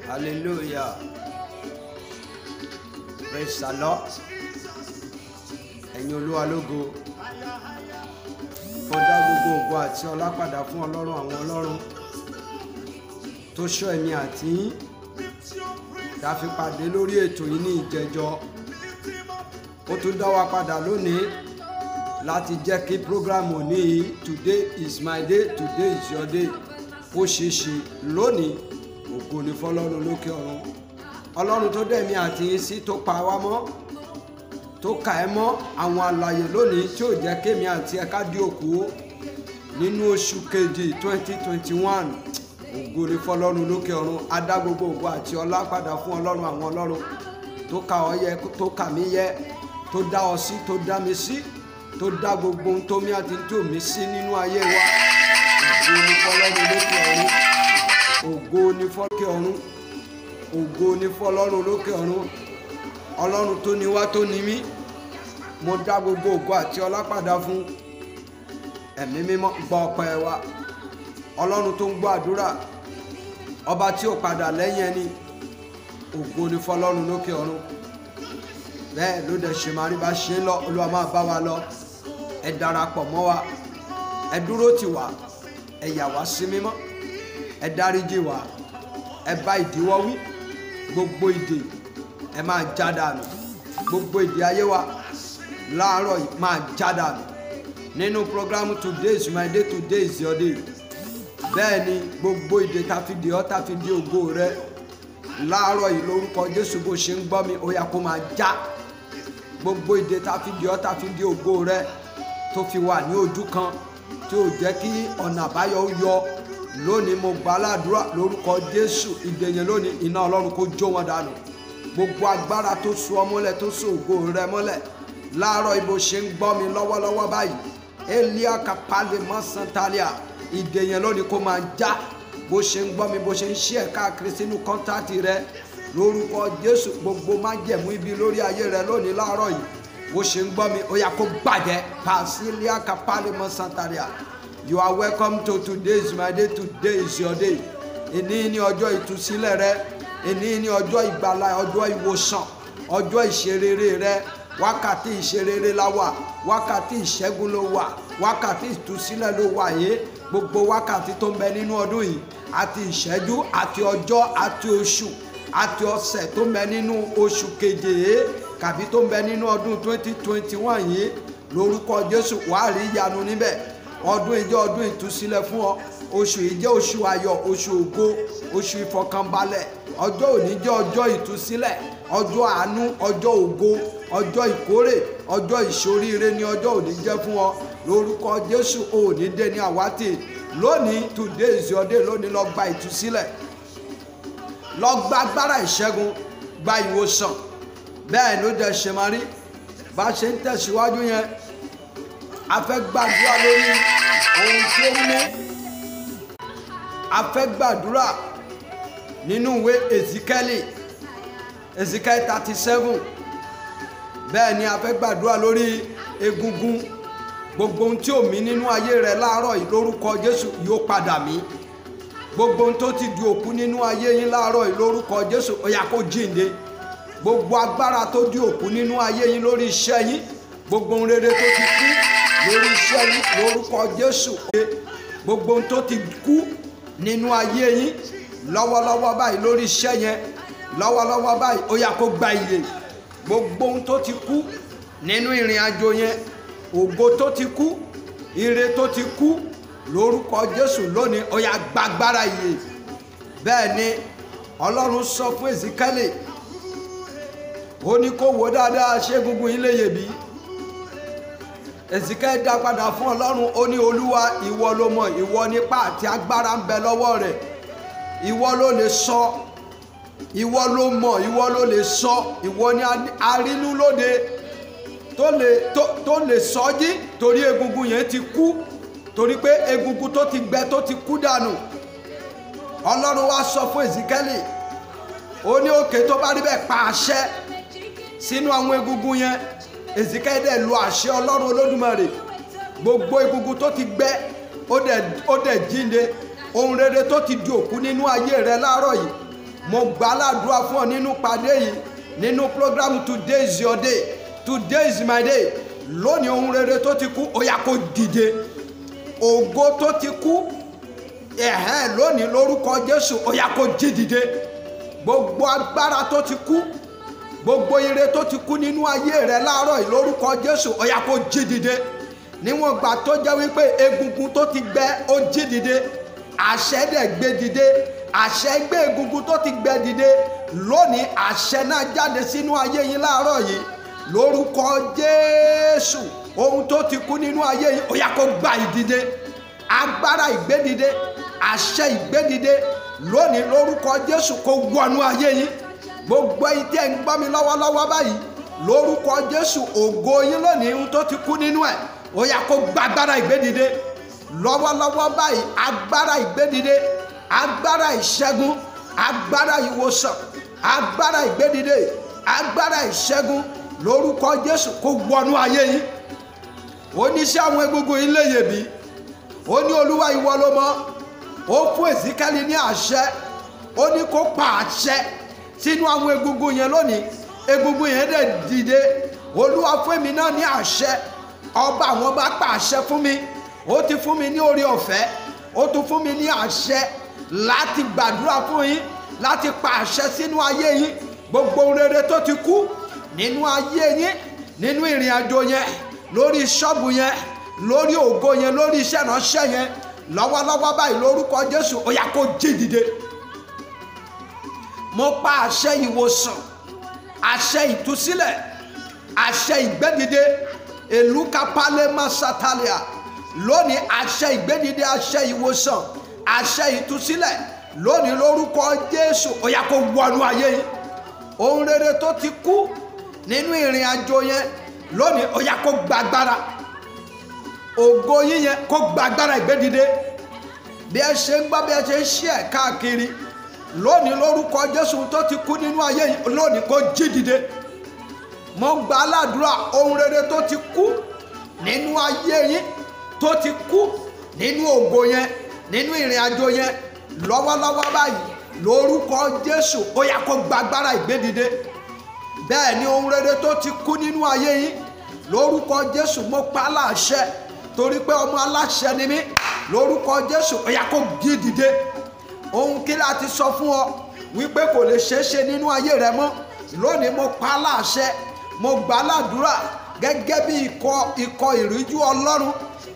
Hallelujah. Praise the Lord. Ẹ̀yin Olúwa lógo. Ó dá gbogbo ògo àti ọlá padà fún Ọlọ́run àwọn ọlọ́run tó ṣọ́ ẹ̀mí àti yín tá fi pàdé lórí ètò yìí ní ìjẹjọ́. Ó tún dá wa padà lónìí láti jẹ́ kí program òní yìí today is my day, today is your day. Ó ṣeé ṣe lónìí. Ògo ni fọ́lọ́run lókè ọ̀run. Ọlọ́run tó dẹ̀mí àti yín sí tó pa wá mọ́, tó kà ẹ́ mọ́ àwọn alààyè lónìí tí ò jẹ́ kémi àti ẹ̀ka di òkú nínú oṣù kejì 2021. Ògo ni fọ́lọ́run lókè ọ̀run. A dá gbogbo ògo àti ọlá padà fún Ọlọ́run àwọn ọlọ́run tó kà ọ́ yẹ, tó kà mí yẹ, tó dá ọ sí, tó dá mi sí, tó dá gbogbo ohun tó mí àti tó mí sí nínú ayé wa. Ògo ni fọ́lọ́run lókè ọ̀run. Ògo ni fọ́lọ́run lókè ọ̀run. Ògo ni fọ́lọ́run lókè ọ̀run. Ọlọ́run tó ní wá tó ní mí, mo dá gbogbo ògo àti ọlá padà fún. Ẹ̀mí mímọ́ gbọ́ ọpẹ́ wa. Ọlọ́run tó ń gbọ́ àdúrà, ọba tí ò padà lẹ́yìn ẹni. Ògo ni fọ́lọ́run lókè ọ̀run. Bẹ́ẹ̀ ló dẹ̀ ṣe máa rí bá ṣe ń lọ. Olúwa máa bá wa lọ. Ẹ darapọ̀ mọ́ wa, ẹ dúró tì wá, ẹ yà wá sí mímọ́, ẹ dáríjì wá, ẹ bá ìdíwọ́ wí. Gbogbo ìdè ẹ máa já dànù. Gbogbo ìdè ayé wa láàárọ̀ yìí máa já dànù. Nínú programu today is my day, today is your day. Bẹ́ẹ̀ ni gbogbo ìdè tá fi dè ọ́, tá fi dè ògo rẹ láàárọ̀ yìí lórúkọ Jésù. Bó ṣe ń gbọ́ mi, ó yá kó máa já. Gbogbo ìdè tá fi dè ọ́, tá fi dè ògo rẹ tó fi wà ní ojú kan tí ò jẹ́ kí ọ̀nà àbáyọ yọ lónìí, mo gbà ládùúrà lórúkọ Jésù. Ìdè yẹn lónìí iná Ọlọ́run kó jó wọn dànù. Gbogbo agbára tó so ọ mọ́lẹ̀, tó so ògo rẹ mọ́lẹ̀ láàárọ̀ ibo ṣe ń gbọ́ mi lọ́wọ́lọ́wọ́ báyìí. Elia kapale mọ́sántalia. Ìdè yẹn lónìí kó máa já. Bó ṣe ń gbọ́ mi, bó ṣe ń ṣí ẹ̀ káàkiri sínú kọ́ńtàtì rẹ lórúkọ Jésù. Gbogbo májẹ̀mú ibi lórí ayé rẹ lónìí láàárọ̀ yìí, bó ṣe ń gbọ́ mi, ó yá kó bàjẹ́. Pasilia kapale mọ́sántalia. You are welcome to today is my day, today is your day. Èní ní ọjọ́ ìtúsílẹ̀ rẹ, èní ní ọjọ́ ìgbàlà, ọjọ́ ìwòsàn, ọjọ́ ìṣerere rẹ. Wákàtí ìṣerere la wà, wákàtí ìṣẹ́gun ló wà, wákàtí ìtúsílẹ̀ ló wà yé. Gbogbo wákàtí tó ń bẹ nínú ọdún yìí, àti ìṣẹ́jú, àti ọjọ́, àti oṣù, àti ọ̀sẹ̀ tó ń bẹ nínú oṣù keje yé, kàbí tó ń bẹ nínú ọdún 2021 yìí, lórúkọ Jésù wàá rí ìyanu níbẹ̀. Ọdún yìí jẹ́ ọdún ìtúsílẹ̀ fún ọ. Oṣù yìí jẹ́ oṣù ayọ̀, oṣù ògo, oṣù ìfọkànbalẹ̀. Ọjọ́ òní jẹ́ ọjọ́ ìtúsílẹ̀, ọjọ́ àánú, ọjọ́ ògo, ọjọ́ ìkórè, ọjọ́ ìṣoríire ni ọjọ́ òní jẹ́ fún ọ. Lórúkọ Jésù òní dé ní àwátì. Lónìí today is your day. Lónìí lọ gba ìtúsílẹ̀, lọ gba agbára ìṣẹ́gun, gba ìwòsàn. Bẹ́ẹ̀ ló dẹ̀ ṣe máa rí. Bá ṣe ń tẹ̀síwájú yẹn, a fẹ́ gbàdúrà lórí ohun tí ó mú. A fẹ́ gbàdúrà nínú ìwé Ezekiel 37. Bẹ́ẹ̀ ni a fẹ́ gbàdúrà lórí egungun. Gbogbo ohun tí ò mí nínú ayé rẹ láàárọ̀ yìí lórúkọ Jésù yóò padà mí. Gbogbo ohun tó ti di òkú nínú ayé yín láàárọ̀ yìí lórúkọ Jésù ó yá kó jíǹde. Gbogbo agbára tó di òkú nínú ayé yín lórí iṣẹ́ yín, gbogbo ohun rere tó ti kú lórí iṣẹ́ yín lórúkọ Jésù. Gbogbo ohun tó ti kú nínú ayé yín lọ́wọ́lọ́wọ́ báyìí lórí iṣẹ́ yẹn, lọ́wọ́lọ́wọ́ báyìí ó yá kó gba ìyè. Gbogbo ohun tó ti kú nínú ìrìn àjò yẹn, ògo tó ti kú, ire tó ti kú lórúkọ Jésù lónìí ó yá gba agbára ìyè. Bẹ́ẹ̀ ni Ọlọ́run sọ fún Ezekiel, ó ní kó wò dáadáa, ṣé egungun yín lè yè bí? Ezekiel dá padà fún Ọlọ́run, ó ní Olúwa ìwọ ló mọ̀, ìwọ nípa àti agbára ń bẹ lọ́wọ́ rẹ̀. Ìwọ ló lè sọ, ìwọ ló mọ̀, ìwọ ló lè sọ, ìwọ ni arínú lóde tó lè sọ jí, torí egungun yẹn ti kú, torí pé egungun tó ti gbẹ tó ti kú dànù. Ọlọ́run wá sọ fún Ezekiel, ó ní òkè tó bá rí bẹ́ẹ̀ pa àṣẹ sínú àwọn egungun yẹn. Ezekiel dẹ̀ lu àṣẹ Ọlọ́run Olódùmarè. Gbogbo egungun tó ti gbẹ ó dẹ̀ jíǹde. Ohun rere tó ti di òkú nínú ayé rẹ láàárọ̀ yìí, mo gbà ládùúrà fún ọ nínú pàdé yìí, nínú program today is your day, today is my day. Lónìí ohun rere tó ti kú ó yá kó dìde, ògo tó ti kú lónìí lórúkọ Jésù ó yá kó jí dìde, gbogbo agbára tó ti kú, gbogbo ire tó ti kú nínú ayé rẹ láàárọ̀ yìí lórúkọ Jésù ó yá kó jí dìde. Níwọ̀n gbà tó jẹ́ wípé egungun tó ti gbẹ ó jí dìde, àṣẹ dẹ̀ gbé dìde, àṣẹ gbé egungun tó ti gbẹ dìde. Lónìí àṣẹ náà jáde sínú ayé yín láàárọ̀ yìí lórúkọ Jésù. Ohun tó ti kú nínú ayé yìí ó yá kó gba ìdìde, agbára ìgbédìde, àṣẹ ìgbédìde lónìí lórúkọ Jésù kó wọnú ayé yín. Gbogbo ẹ̀yin tí ẹ ń gbọ́ mi lọ́wọ́lọ́wọ́ báyìí lórúkọ Jésù, ògo yín lónìí ohun tó ti kú nínú ẹ̀ ó yá kó gba agbára ìgbédìde lọ́wọ́lọ́wọ́ báyìí. Agbára ìgbédìde, agbára ìṣẹ́gun, agbára ìwòsàn, agbára ìgbédìde, agbára ìṣẹ́gun lórúkọ Jésù kó wọnú ayé yín. Oníṣẹ́ àwọn egungun yín léye bí, ó ní Olúwa ìwọ ló mọ̀. Ó fún Èsíkẹ́lì ní àṣẹ, ó ní kó pa àṣẹ sínú àwọn egungun yẹn lónìí, egungun yẹn dẹ̀ dìde. Olúwa fún èmi náà ní àṣẹ, ọba àwọn ọba pa àṣẹ fún mi, ó ti fún mi ní oore ọ̀fẹ́, ó tún fún mi ní àṣẹ láti gbàdúrà fún yín, láti pa àṣẹ sínú ayé yín. Gbogbo rere tó ti kú nínú ayé yín, nínú ìrìn àjò yẹn, lórí ṣọ́ọ̀bù yẹn, lórí ògo yẹn, lórí iṣẹ́ ìránṣẹ́ yẹn, lọ́wọ́lọ́wọ́ báyìí lórúkọ Jésù ó yá kó jí dìde. Mo pa àṣẹ ìwòsàn, àṣẹ ìtúsílẹ̀, àṣẹ ìgbédìde, elukapale masatalia. Lónìí àṣẹ ìgbédìde, àṣẹ ìwòsàn, àṣẹ ìtúsílẹ̀ lónìí lórúkọ Jésù ó yá kó wọnú ayé yín. Ohun rere tó ti kú nínú ìrìn àjò yẹn lónìí ó yá kó gba agbára, ògo yín yẹn kó gba agbára ìgbédìde. Bí ẹ ṣe ń gbọ́, bí ẹ ṣe ń ṣí ẹ̀ káàkiri lónìí lórúkọ Jésù tó ti kú nínú ayé yìí lónìí kó jí dìde. Mo gbà á ládùúrà ohun rere tó ti kú nínú ayé yín, tó ti kú nínú ògo yẹn, nínú ìrìn àjò yẹn lọ́wọ́lọ́wọ́ báyìí lórúkọ Jésù ó yá kó gba agbára ìgbédìde. Bẹ́ẹ̀ ni ohun rere tó ti kú nínú ayé yín lórúkọ Jésù mo pa á láṣẹ, torí pé ọmọ aláṣẹ ni mí, lórúkọ Jésù ó yá kó jí dìde. Ohun kí láti sọ fún ọ wípé kò lè ṣeé ṣe nínú ayé rẹ mọ́, lónìí mo pa á láṣẹ, mo gbà á ládùúrà gẹ́gẹ́ bí ikọ̀ ìríjú Ọlọ́run,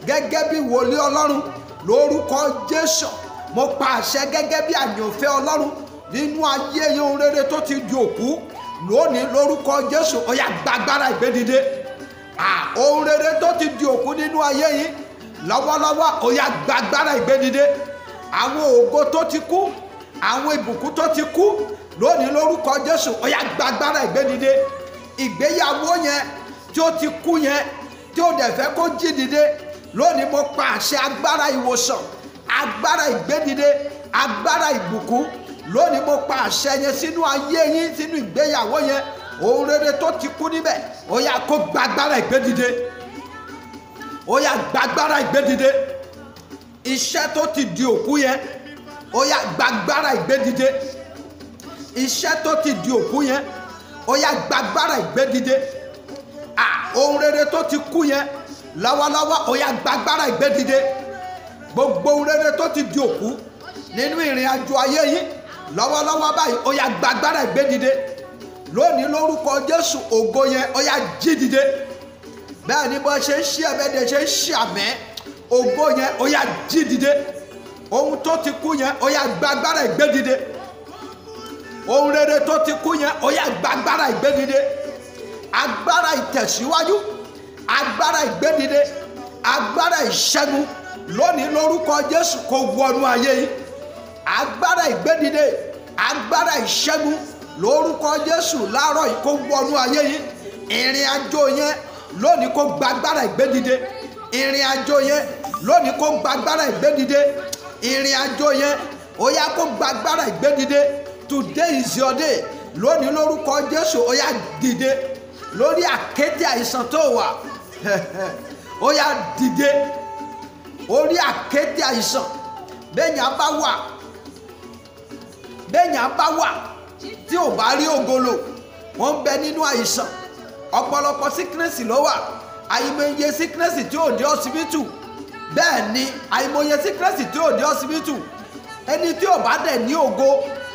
gẹ́gẹ́ bí wòlíì Ọlọ́run lórúkọ Jésù. Mo pa àṣẹ gẹ́gẹ́ bí àyànfẹ́ Ọlọ́run nínú ayé yín. Ohun rere tó ti di òkú lónìí lórúkọ Jésù ó yá gba agbára ìgbédìde. Ohun rere tó ti di òkú nínú ayé yín lọ́wọ́lọ́wọ́ ó yá gba agbára ìgbédìde. Àwọn ògo tó ti kú, àwọn ìbùkún tó ti kú lónìí lórúkọ Jésù ó yá gba agbára ìgbédìde. Ìgbéyàwó yẹn tí ó ti kú yẹn, tí ó dẹ̀ fẹ́ kó jí dìde lónìí mo pa àṣẹ agbára ìwòsàn, agbára ìgbédìde, agbára ìbùkún lónìí mo pa àṣẹ yẹn sínú ayé yín, sínú ìgbéyàwó yẹn. Ohun rere tó ti kú níbẹ̀ ó yá kó gba agbára ìgbédìde, ó yá gba agbára ìgbédìde. Iṣẹ́ tó ti di òkú yẹn ó yá gba agbára ìgbédìde. Iṣẹ́ tó ti di òkú yẹn ó yá gba agbára ìgbédìde. Ohun rere tó ti kú yẹn lọ́wọ́lọ́wọ́ ó yá gba agbára ìgbédìde. Gbogbo ohun rere tó ti di òkú nínú ìrìn àjò ayé yìí lọ́wọ́lọ́wọ́ báyìí ó yá gba agbára ìgbédìde. Lónìí lórúkọ Jésù ògo yẹn ó yá jí dìde. Bẹ́ẹ̀ ni bó ṣe ń ṣí ẹ̀bẹ̀dẹ̀ ṣe ń ṣí àmẹ́, ògo yẹn ó yá jí dìde. Ohun tó ti kú yẹn ó yá gba agbára ìgbédìde. Ohun rere tó ti kú yẹn ó yá gba agbára ìgbédìde. Agbára ìtẹ̀síwájú, agbára ìgbédìde, agbára ìṣẹ́gun lónìí lórúkọ Jésù kó wọnú ayé yìí. Agbára ìgbédìde, agbára ìṣẹ́gun lórúkọ Jésù láàárọ̀ yìí kó wọnú ayé yìí. Ìrìn àjò yẹn lónìí kó gba agbára ìgbédìde. Ìrìn àjò yẹn lónìí kó gba agbára ìgbédìde. Ìrìn àjò yẹn ó yá kó gba agbára ìgbédìde. Today is your day. Lónìí lórúkọ Jésù ó yá dìde lórí àkéte àìsàn tó wà. Ó yá dìde orí àkéte àìsàn. Bẹ́ẹ̀yàn bá wà tí ò bá rí ògo lò wọ́n ń bẹ nínú àìsàn. Ọ̀pọ̀lọpọ̀ sickness ló wà, àìmọye sickness tí ò dé hospital. Bẹ́ẹ̀ ni àìmọye sickness tí ò dé hospital. Ẹni tí ò bá dẹ̀ ní ògo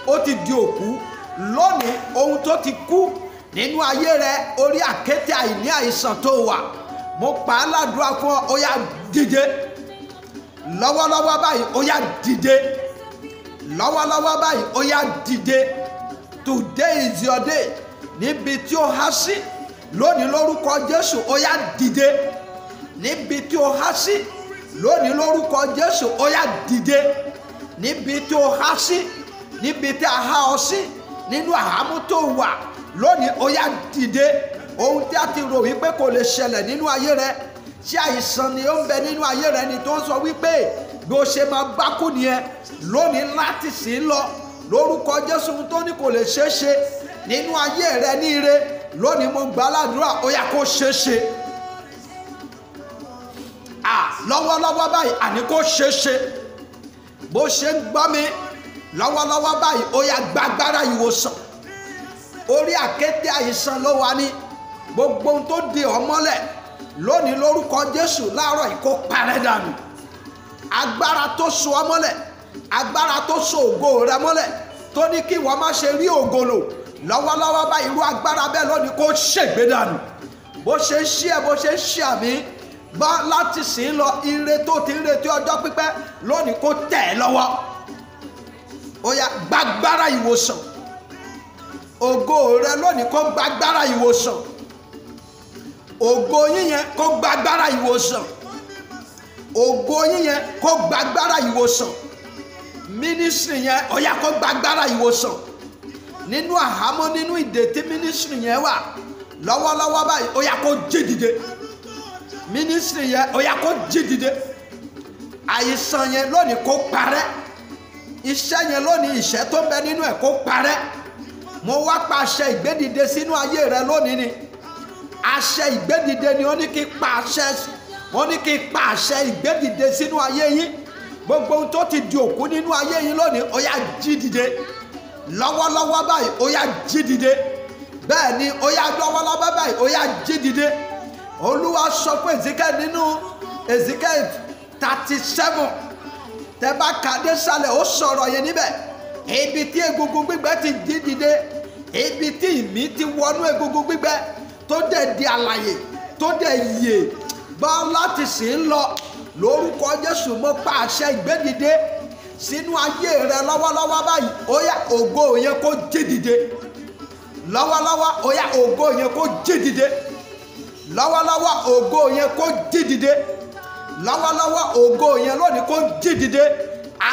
ó ti di òkú. Lónìí ohun tó ti kú nínú ayé rẹ, orí àkéte àìní àìsàn tó wà, mo pa á ládùúrà fún ọ, ó yá dìde lọ́wọ́lọ́wọ́ báyìí, ó yá dìde lọ́wọ́lọ́wọ́ báyìí, ó yá dìde. Today is your day. Níbi tí ó há sí lónìí lórúkọ Jésù, ó yá dìde. Níbi tí ó há sí lónìí lórúkọ Jésù, ó yá dìde. Níbi tí ó há sí, níbi tí a há ọ sí, nínú àhámọ́ tó wà lónìí, ó yá dìde. Ohun tí a ti rò wípé kò lè ṣẹlẹ̀ nínú ayé rẹ, tí àìsàn ni ó ń bẹ nínú ayé rẹ, ni tó ń sọ wípé bí ó ṣe máa gbákú nìyẹn, lónìí láti sìn lọ lórúkọ Jésù, tó ní kò lè ṣeé ṣe nínú ayé rẹ ní ire, lónìí mo gbà ládùúrà, ó yá kó ṣeé ṣe. Lọ́wọ́lọ́wọ́ báyìí àní kó ṣeé ṣe. Bó ṣe ń gbọ́ mi lọ́wọ́lọ́wọ́ báyìí, ó yá gbàgbára ìwòsàn. Orí àkéte àìsàn ló wà ní. Gbogbo ohun tó di ọ́ mọ́lẹ̀ lónìí lórúkọ Jésù láàárọ̀ yìí kó parẹ́ dànù. Agbára tó so ọ́ mọ́lẹ̀, agbára tó so ògo rẹ mọ́lẹ̀, tó ní kí wọ́n má ṣe rí ògo lò lọ́wọ́lọ́wọ́ báyìí, irú agbára bẹ́ẹ̀ lónìí kó ṣègbé dànù. Bó ṣe ń ṣí ẹ, bó ṣe ń ṣí àmì, gbọ́ láti sìn lọ, ire tó ti ń retí ọjọ́ pípẹ́ lónìí kó tẹ̀ ẹ́ lọ́wọ́. Ó yá gbàgbára ìwòsàn. Ògo rẹ lónìí kó gbàgbára ìwòsàn. Ògo yín yẹn kó gbàgbára ìwòsàn. Ògo yín yẹn kó gbàgbára ìwòsàn. Mínísírì yẹn ó yá kó gbàgbára ìwòsàn. Nínú àhámọ́, nínú ìdè tí mínísírì yẹn wà lọ́wọ́lọ́wọ́ báyìí, ó yá kó jí dìde. Mínísírì yẹn ó yá kó jí dìde. Àìsàn yẹn lónìí kó parẹ́. Iṣẹ́ yẹn lónìí, ìṣẹ́ tó ń bẹ nínú ẹ̀ kó parẹ́. Mo wá pa àṣẹ ìgbédìde sínú ayé rẹ lónìí ni. Àṣẹ ìgbédìde ni wọ́n ní kí pa àṣẹ, wọ́n ní kí pa àṣẹ ìgbédìde sínú ayé yín. Gbogbo ohun tó ti di òkú nínú ayé yín lónìí, ó yá jí dìde. Lọ́wọ́lọ́wọ́ báyìí, ó yá jí dìde. Bẹ́ẹ̀ ni ó yá lọ́wọ́lọ́wọ́ báyìí, ó yá jí dìde. Olúwa sọ fún Ezekiel nínú Ezekiel 37, tẹ́ bá ka dé sálẹ̀, ó sọ̀rọ̀ yẹn níbẹ̀. Ibi tí egungun gbígbẹ ti jí dìde, ibi tí ìmí ti wọnú egungun gbígbẹ tó dẹ̀ di àlàyé, tó dẹ̀ yè, gbọ́ láti sìn lọ lórúkọ Jésù. Mo pa àṣẹ ìgbédìde sínú ayé rẹ lọ́wọ́lọ́wọ́ báyìí, ó yá ògo yẹn kó jí dìde. Lọ́wọ́lọ́wọ́ ó yá ògo yẹn kó jí dìde. Lọ́wọ́lọ́wọ́ ògo yẹn kó jí dìde. Lọ́wọ́lọ́wọ́ ògo yẹn lónìí kó jí dìde.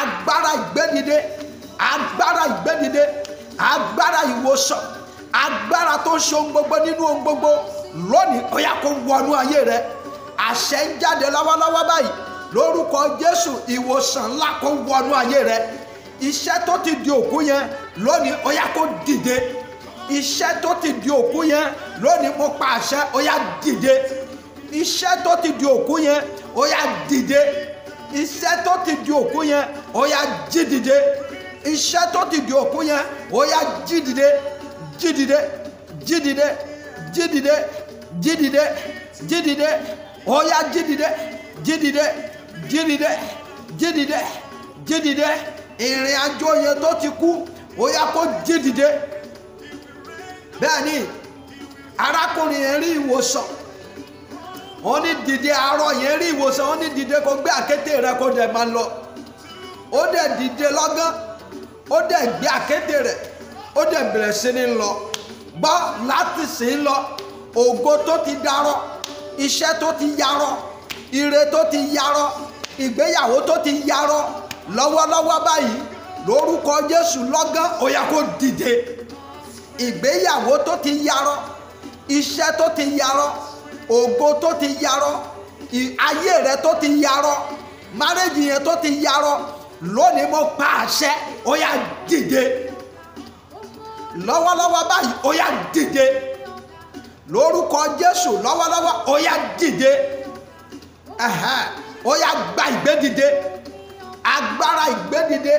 Agbára ìgbédìde, agbára ìgbédìde, agbára ìwòsàn, agbára tó ń ṣe ohun gbogbo nínú ohun gbogbo lónìí, ó yá kó wọnú ayé rẹ. Àṣẹ ń jáde lọ́wọ́lọ́wọ́ báyìí lórúkọ Jésù. Ìwòsàn ńlá kó wọnú ayé rẹ. Iṣẹ́ tó ti di òkú yẹn lónìí, ó yá kó dìde. Iṣẹ́ tó ti di òkú yẹn lónìí, mo pa àṣẹ, ó yá dìde. Iṣẹ́ tó ti di òkú yẹn, ó yá dìde. Iṣẹ́ tó ti di òkú yẹn, ó yá jí dìde. Iṣẹ́ tó ti di òkú yẹn, ó yá jí dìde. Jí dìde, jí dìde, jí dìde, jí dìde, jí dìde, ó yá jí dìde, jí dìde, jí dìde, jí dìde, jí dìde. Ìrìn àjò yẹn tó ti kú, ó yá kó jí dìde. Bẹ́ẹ̀ ni arákùnrin yẹn rí ìwòsàn. Ó ní dìde, àárọ̀ yẹn rí ìwòsàn. Ó ní dìde kó gbé àkéte rẹ kó dẹ̀ máa lọ. Ó dẹ̀ dìde lọ́gán, ó dẹ̀ gbé àkéte rẹ̀, ó dẹ̀ bẹ̀rẹ̀ sí ní lọ. Gbọ́ láti sìn lọ, ògo tó ti darọ́, iṣẹ́ tó ti yarọ́, ire tó ti yarọ́, ìgbéyàwó tó ti yarọ́ lọ́wọ́lọ́wọ́ báyìí lórúkọ Jésù lọ́gán, ó yá kó dìde. Ìgbéyàwó tó ti yarọ́, iṣẹ́ tó ti yarọ́, ògo tó ti yarọ́, ayé rẹ tó ti yarọ́, márèjì yẹn tó ti yarọ́, lónìí mo pa àṣẹ, ó yá dìde. Lọ́wọ́lọ́wọ́ báyìí, ó yá dìde. Lórúkọ Jésù lọ́wọ́lọ́wọ́, ó yá dìde. Ó yá gba ìgbédìde. Agbára ìgbédìde,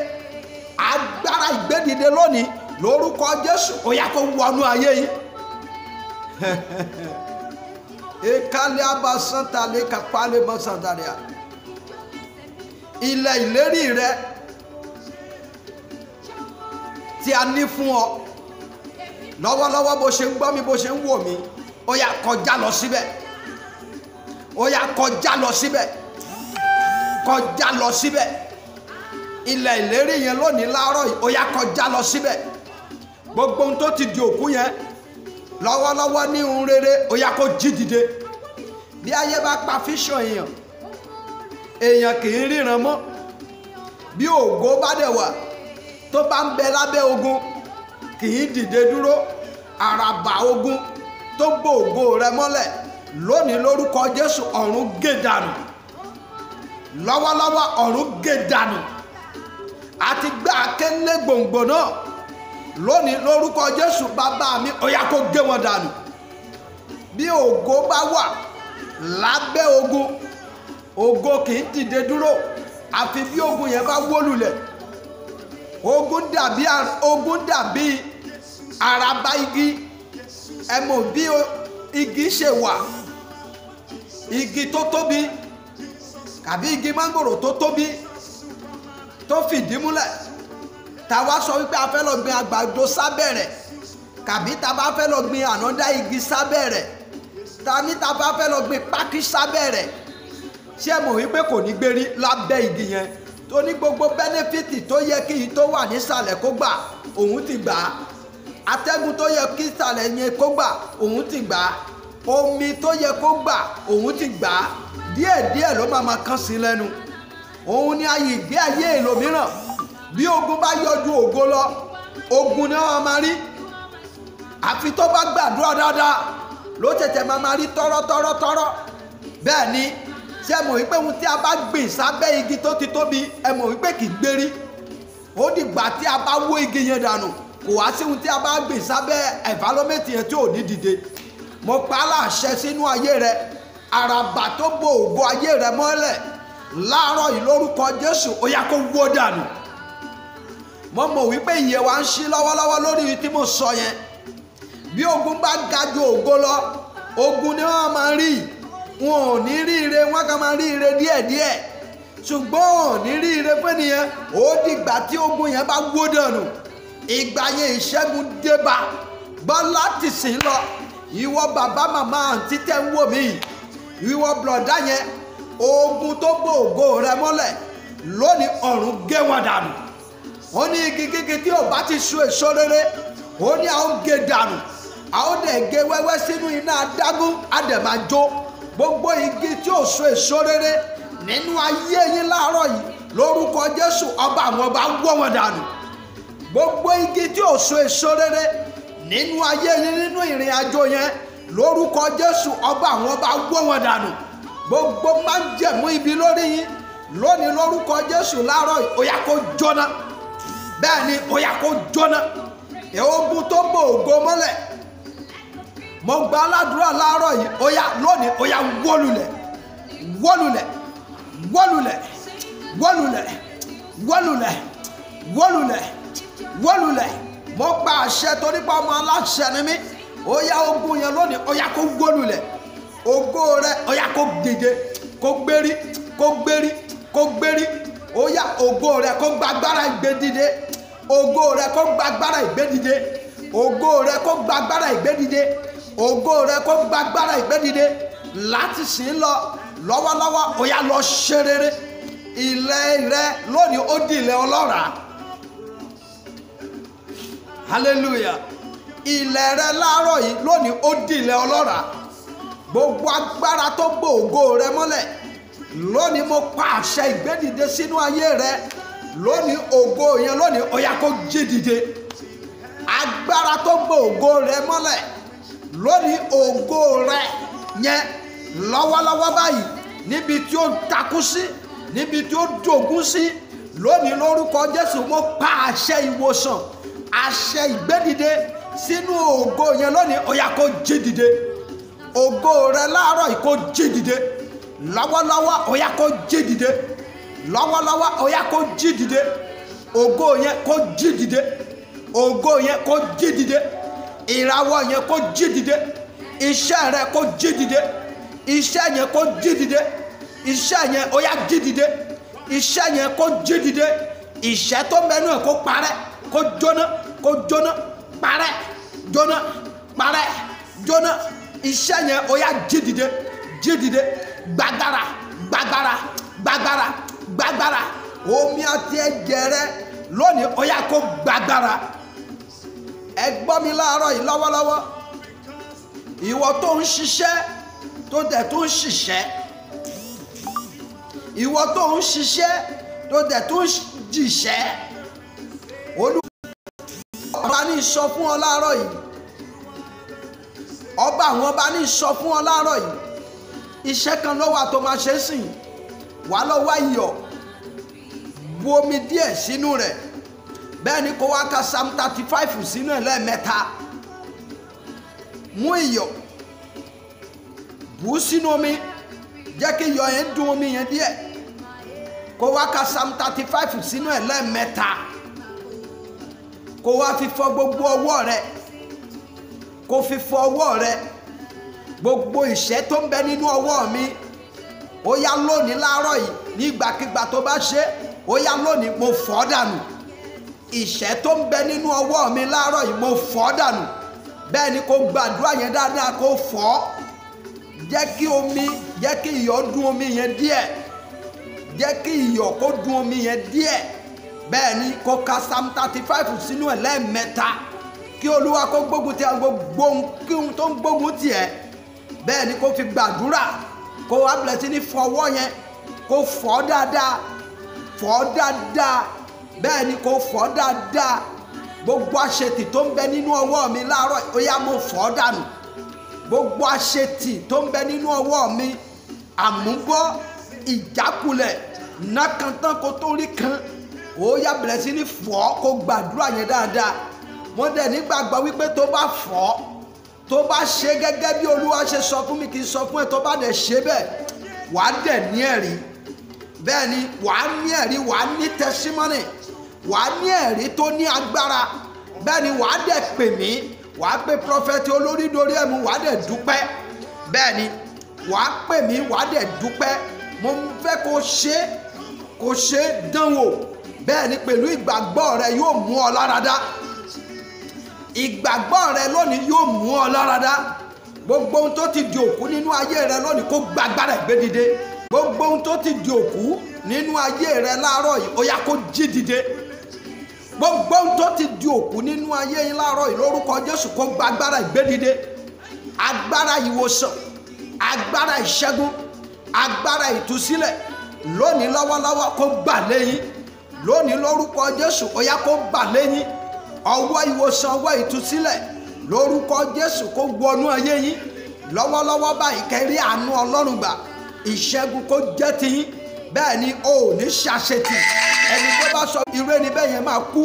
agbára ìgbédìde lónìí lórúkọ Jésù ó yá kó wọnú ayé yìí. Ekale abasanta le kapale masandaria. Ilẹ̀ ìlérí rẹ tí a ní fún ọ lọ́wọ́lọ́wọ́ bó ṣe ń gbọ́ mi bó ṣe ń wò mí, ó yá kọjá lọ síbẹ̀, ó yá kọjá lọ síbẹ̀, kọjá lọ síbẹ̀. Ilẹ̀ ìlérí yẹn lónìí láàárọ̀ yìí, ó yá kọjá lọ síbẹ̀. Gbogbo ohun tó ti di òkú yẹn lọ́wọ́lọ́wọ́ ní ohun rere, ó yá kó jí dìde. Bí ayé bá pa fíṣàn èèyàn kì í ríran mọ́. Bí ògo bá dẹ̀ wà tó bá ń bẹ lábẹ́ ogun, kì í dìde dúró. Àràbà ogun tó bò ògo rẹ mọ́lẹ̀ lónìí lórúkọ Jésù, ọ̀run gé dànù. Lọ́wọ́lọ́wọ́ ọ̀run gé dànù. Àti gbá akélé gbòǹgbò náà lónìí lórúkọ Jésù, bàbá mi ó yá kó gé wọn dànù. Bí ògo bá wà lábẹ́ ogun, ògo kì í dìde dúró àfi bí ogun yẹn bá wó lulẹ̀. Ogun dàbí àràbà igi. Ẹ mọ̀ bí igi ṣe wà, igi tó tóbi tàbí igi mángòrò tó tóbi tó fìdí múlẹ̀. Ta wá sọ wípé a fẹ́ lọ gbin àgbàdo sábẹ́ rẹ̀, tàbí ta bá fẹ́ lọ gbin ànádá igi sábẹ́ rẹ̀, ta ní ta bá fẹ́ lọ gbin pákí sábẹ́ rẹ̀. Ṣé ẹ mọ̀ wípé kò ní gbérí lábẹ́ igi yẹn? Tó ní gbogbo bẹ́nẹ́fìtì tó yẹ kí yìí tó wà nísàlẹ̀ kó gbà, òun ti gbà á. Atẹ́gùn tó yẹ kí ìsàlẹ̀ yẹn kó gbà, òun ti gbà á. Omi tó yẹ kó gbà, òun ti gbà á. Díẹ̀díẹ̀ ló máa kán sí lẹ́nu. Òun ni ayé ìgbé ayé ẹlòmíràn. Bí ogun bá yọjú ògo lọ, ogun ni wọ́n máa rí. Àfi tó bá gbàdúrà dáadáa ló tètè máa rí tọ́rọ́. Bẹ́ẹ̀ ni, ṣé ẹ mọ̀ wípé ohun tí a bá gbìn sábẹ́ igi tó ti tóbi, ẹ mọ̀ wípé kì í gbérí. Ó dìgbà tí a bá wó igi yẹn dànù, kò wá sí ohun tí a bá gbìn sábẹ́ environment yẹn tí ò ní dìde. Mo pa á láṣẹ sínú ayé rẹ, àràbà tó bo ògo ayé rẹ mọ́lẹ̀ láàárọ̀ yìí lórúkọ Jésù, ó yá kó wó dànù. Mo mọ̀ wípé ìyè wa ń ṣí lọ́wọ́lọ́wọ́ lórí tí mo sọ yẹn. Bí ogun bá ga ju ògo lọ, ogun ni wọ́n máa rí. Wọn ò ní rí ire, wọ́n kàn máa rí ire díẹ̀díẹ̀. Ṣùgbọ́n ò ní rí ire fún ènìyàn. Ó dìgbà tí ogun yẹn bá wó dànù. Ìgbà yẹn ìṣẹ́gun dé bá. Gbọ́ láti sìn lọ. Ìwọ bàbá màmá àǹtí tẹ́ ń wò mí. Ìwọ bùrọ̀dá yẹn. Ogun tó bò ògo rẹ mọ́lẹ̀ lónìí ọ̀run gé wọn dànù. Ó ní igi gígí tí ò bá ti so èso rere, ó ní a ó gé dànù. A ó dẹ̀ gé wẹ́wẹ́ sínú iná adágún, a dẹ̀ máa jó. Gbogbo igi tí ò so èso rere nínú ayé yín láàárọ̀ yìí lórúkọ Jésù, ọba àwọn ọba wọ́ wọn dànù. Gbogbo igi tí ò so èso rere nínú ayé yín nínú ìrìn àjò yẹn lórúkọ Jésù, ọba àwọn ọba wọ́ wọn dànù. Gbogbo májẹ̀mú ibi lórí yín lónìí lórúkọ Jésù láàárọ̀ yìí, ó yá kó jóná. Bẹ́ẹ̀ ni, ó yá kó jóná. Ogun tó bò ògo mọ́lẹ̀, mo gba aládùúrà láàárọ̀ yìí, ó yá lónìí, ó yá wólulẹ̀, wólulẹ̀, wólulẹ̀, wólulẹ̀, wólulẹ̀, wólulẹ̀, wólulẹ̀. Mo gba àṣẹ torí pé ọmọ aláṣẹ ni mí. Ó yá ogun yẹn lónìí, ó yá kó wólulẹ̀. Ògo rẹ, ó yá kó dìde, kó gbérí, kó gbérí, kó gbérí. Ó yá ògo rẹ kó gbàgbára ìgbé dìde. Ògo rẹ kó gbàgbára ìgbé dìde. Ògo rẹ kó gbàgbára ìgbé dìde. Ògo rẹ kó gbàgbára ìgbé dìde. Láti sìn lọ lọ́wọ́lọ́wọ́, ó yá lọ ṣe rere. Ilẹ̀ rẹ lónìí ó di ilẹ̀ ọlọ́ràá. Hallelujah. Ilẹ̀ rẹ láàárọ̀ yìí lónìí ó di ilẹ̀ ọlọ́ràá. Gbogbo agbára tó bò ògo rẹ mọ́lẹ̀ lónìí mo pa àṣẹ ìgbédìde sínú ayé rẹ. Lónìí ògo yẹn lónìí ó yá kó jí dìde. Agbára tó bò ògo rẹ mọ́lẹ̀ lónìí ògo rẹ yẹn lọ́wọ́lọ́wọ́ báyìí níbi tí ó takú sí, níbi tí ó dògún sí, lónìí lórúkọ Jésù mo pa àṣẹ ìwòsàn, àṣẹ ìgbédìde sínú ògo yẹn lónìí ó yá kó jí dìde. Ògo rẹ láàárọ̀ yìí kó jí dìde. Lọ́wọ́lọ́wọ́ ó yá kó jí dìde. Lọ́wọ́lọ́wọ́ ó yá kó jí dìde. Ògo yẹn kó jí dìde. ògo yẹn kó jí dìde, ìràwọ̀ yẹn kó jí dìde, iṣẹ́ rẹ kó jí dìde, iṣẹ́ yẹn kó jí dìde, iṣẹ́ yẹn ó yá jí dìde, iṣẹ́ yẹn kó jí dìde, ìṣẹ́ tó mẹ́nu ẹ̀ kó parẹ́, kó jóná parẹ́, jóná parẹ́, jóná, iṣẹ́ yẹn ó yá jí dìde, gbàgbára, omi àti ẹ̀jẹ̀ rẹ lónìí ó yá kó gbàgbára. Ẹ gbọ́ mi láàárọ̀ yìí lọ́wọ́lọ́wọ́, ìwọ tó ń ṣiṣẹ́ tó dẹ̀ tó ń ṣiṣẹ́, ìwọ tó ń ṣiṣẹ́ tó dẹ̀ tó ń jìṣẹ́, ọba ní sọ fún ọ láàárọ̀ yìí, ọba àwọn ọba ní sọ fún ọ láàárọ̀ yìí, iṣẹ́ kan ló wà tó máa ṣe sìn, wà lọ wá iyọ̀, bu omi díẹ̀ sínú rẹ̀, bẹ́ẹ̀ ni kó wá ka Psalm 35 sínú ẹ̀ lẹ́ẹ̀mẹ́ta, mú iyọ̀ bù sínú omi, jẹ́ kí iyọ̀ yẹn dùn omi yẹn díẹ̀, kó wá ka Psalm 35 sínú ẹ̀ lẹ́ẹ̀mẹ́ta, kó wá fi fọ gbogbo ọwọ́ rẹ, kó fi fọ ọwọ́ rẹ, gbogbo ìṣẹ́ tó ń bẹ nínú ọwọ́ mi ó yá lónìí láàárọ̀ yìí, nígbàkigbà tó bá ṣe ó yá lónìí mo fọ́ dànù, ìṣẹ́ tó ń bẹ nínú ọwọ́ mi láàárọ̀ yìí mo fọ́ dànù. Bẹ́ẹ̀ ni kó gbàdúrà yẹn dáadáa, kó fọ́, jẹ́ kí iyọ̀ dùn omi yẹn díẹ̀, jẹ́ kí iyọ̀ kó dùn omi yẹn díẹ̀, bẹ́ẹ̀ ni kó ka Psalm 35 sínú ẹ̀ lẹ́ẹ̀mẹ́ta, kí Olúwa kó gbógun ti gbogbo ohun tó ń gbógun tì ẹ́, bẹ́ẹ̀ ni kó fi gbàdúrà, kó wá bẹ̀rẹ̀ sí ní fọwọ́ yẹn, kó fọ́ dáadáa, bẹ́ẹ̀ ni kó fọ́ dáadáa, gbogbo àṣetì tó ń bẹ nínú ọwọ́ mi láàárọ̀ ó yá mo fọ́ dànù, gbogbo àṣetì tó ń bẹ nínú ọwọ́ mi, àmúbọ́, ìjákulẹ̀, nákàntán kó tó rí kan, ó yá bẹ̀rẹ̀ sí ní fọ́, kó gbàdúrà yẹn dáadáa. Wọ́n dẹ̀ nígbàgbọ́ wípé tó bá fọ́, tó bá ṣe gẹ́gẹ́ bí Olúwa ṣe sọ fún mi kì í sọ fún ẹ, tó bá dẹ̀ ṣe bẹ́ẹ̀ wàá dẹ̀ ní ẹ̀rí, bẹ́ẹ̀ ni wàá ní ẹ̀rí, wàá ní testimony, wàá ní ẹ̀rí tó ní agbára, bẹ́ẹ̀ ni wàá dẹ̀ pè mí, wàá pè prọfẹ̀tì Olórídoríẹ̀mú, wàá dẹ̀ dúpẹ́, bẹ́ẹ̀ ni wàá pè mí, wàá dẹ̀ dúpẹ́. Mo fẹ́ kó ṣe dánwò, bẹ́ẹ̀ ni pẹ̀lú ìgbàgbọ́ rẹ yóò mú ọ láradá, ìgbàgbọ́ rẹ lónìí yóò mú ọ láradá. Gbogbo ohun tó ti di òkú nínú ayé rẹ lónìí kó gbàgbára ìgbé dìde, gbogbo ohun tó ti di òkú nínú ayé rẹ láàárọ̀ yìí ó yá kó jí dìde, gbogbo ohun tó ti di òkú nínú ayé yín láàárọ̀ yìí lórúkọ Jésù kó gbàgbára ìgbé dìde, agbára ìwòsàn, agbára ìṣẹ́gun, agbára ìtúsílẹ̀ lónìí lọ́wọ́lọ́wọ́ kó gbà lẹ́yìn, lónìí lórúkọ Jésù ó yá kó gbà lẹ́yìn, ọwọ́ ìwòsàn, ọwọ́ ìtúsílẹ̀ lórúkọ Jésù kó wọnú ayé yín lọ́wọ́lọ́wọ́ báyìí, kẹ́rí àánú Ọlọ́run gbà, ìṣẹ́gun kó jẹ́ tiyín, bẹ́ẹ̀ ni o ò ní ṣàṣetì. Ẹni tó bá sọ irú ẹni bẹ́ẹ̀ yẹn máa kú,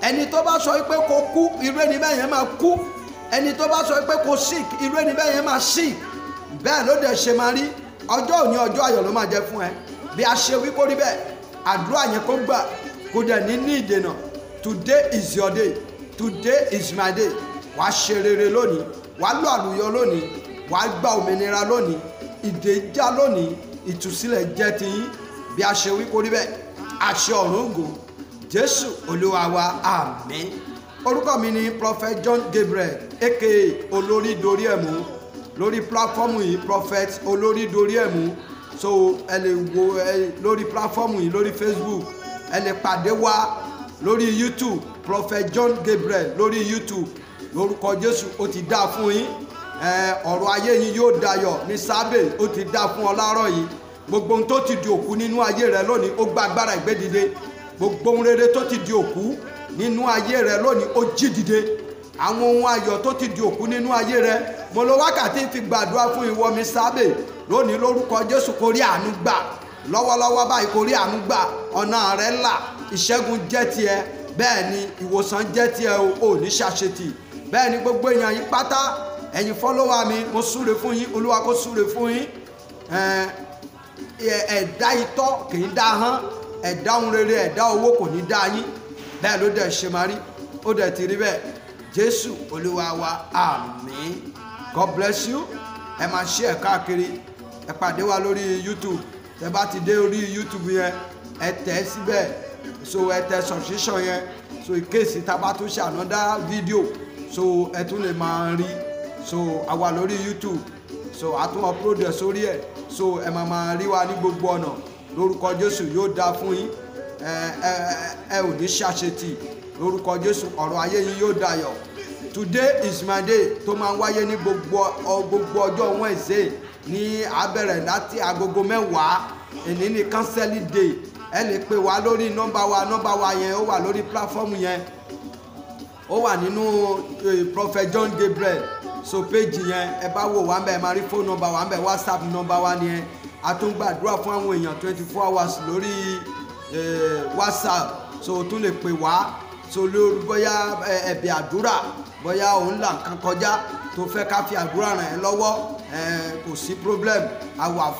ẹni tó bá sọ pé kó kú irú ẹni bẹ́ẹ̀ yẹn máa kú, ẹni tó bá sọ pé kó sick irú ẹni bẹ́ẹ̀ yẹn máa sick. Bẹ́ẹ̀ ló dẹ̀ ṣe máa rí, ọjọ́ òní ọjọ́ ayọ̀ ló máa jẹ́ fún ẹ, bí a ṣe wí kó rí bẹ́ẹ̀, àdúrà yẹn kó gbà, kó dẹ̀ ní ìdènà. Today is your day, today is my day. Wàá ṣe rere lónìí, wàá lọ àlùyọ lónìí, wàá gba òmìnira lónìí, ìdè já lónìí, ìtúsílẹ̀ jẹ́ tiyín, bí a ṣe wí kó rí bẹ́ẹ̀, àṣẹ ọ̀run ògo Jésù Olúwa wa, àmín. Orúkọ mi ni Prophet John Gabriel aka Olórídoríẹ̀mú, lórí pláfọ́ọ̀mù yìí Prophet Olórídoríẹ̀mú, so ẹ lè wo lórí pláfọ́ọ̀mù yìí lórí Facebook, ẹ lè pàdé wa lórí YouTube Prophet John Gabriel lórí YouTube. Lórúkọ Jésù ó ti dá fún yín, ọ̀rọ̀ ayé yín yóò dayọ̀ ní sábẹ̀, ó ti dá fún ọ láàárọ̀ yìí. Gbogbo ohun tó ti di òkú nínú ayé rẹ lónìí ó gba agbára ìgbé dìde, gbogbo ohun rere tó ti di òkú nínú ayé rẹ lónìí ó jí dìde, àwọn ohun ayọ̀ tó ti di òkú nínú ayé rẹ mo lo wákàtí fi gbàdúrà fún ìwọ mi sábẹ̀ lónìí lórúkọ Jésù kó rí àánú gbà, lọ́wọ́lọ́wọ́ báyìí kó rí àánú gbà, ọ̀nà rẹ là, ìṣẹ́gun jẹ́ tiẹ̀, bẹ́ẹ̀ ni ìwòsàn jẹ́ tiẹ̀, ò ní ṣàṣetì. Bẹ́ẹ̀ ni gbogbo èèyàn yìí pátá, ẹ̀yin fọ́lọ́wà mi, mo súre fún yín, Olúwa kó súre fún yín. Ẹ̀dá itọ́ kì í dá hán, ẹ̀dá ohun rere, ẹ̀dá owó kò ní dá yín, bẹ́ẹ̀ ló dẹ̀ ṣe máa rí. ó dẹ̀ ti rí bẹ́ẹ̀. Jésù Olúwa wa, àmín. God bless you. Ẹ máa share káàkiri. Ẹ pàdé wa lórí YouTube. Tẹ́ bá ti dé orí YouTube yẹn, ẹ tẹ̀ síbẹ̀. So ẹ tẹ subscription yẹn. So in case tá bá tún ṣe another video, so ẹ tún lè máa rí. So a wà lórí YouTube. So a tún upload ẹ sórí ẹ̀. So ẹ máa rí wa ní gbogbo ọ̀nà. Lórúkọ Jésù yóò dáa fún yín. Ẹ ò ní ṣàṣetì. Lórúkọ Jésù ọ̀rọ̀ ayé yín yóò dayọ̀. Today is my day tó máa ń wáyé ní gbogbo ọjọ́ Wednesday ní abẹ̀rẹ̀ láti agogo 10. Èní ní counseling day. Ẹ lè pè wá lórí nọ́mbà wa yẹn, ó wà lórí platform yẹn. Ó wà nínú Prophet John Gabriel. So page yẹn ẹ bá wò wá ń bẹ̀, ẹ máa rí phone number wa ń bẹ̀, WhatsApp number wa ni ẹ. A tún gbàdúrà fún àwọn èèyàn 24 hours lórí WhatsApp. So tún lè pè wá. So lórí bóyá ẹ̀bẹ̀ àdúrà, bóyá òun là nǹkan kọjá tó fẹ́ ká fi àdúrà ràn ẹ́ lọ́wọ́, kò sí problem. A wà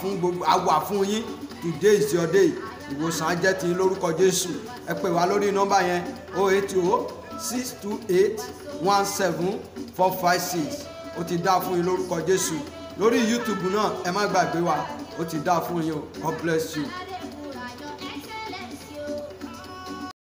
fún yín. Today is your day. Ìwòsàn á jẹ́ ti lórúkọ Jésù. Ẹ pè wá lórí nọ́mbà yẹn 080-628-17456. Ó ti dá fún yín lórúkọ Jésù. Lórí YouTube náà ẹ má gbàgbé wa. Ó ti dá fún yín o. God bless you.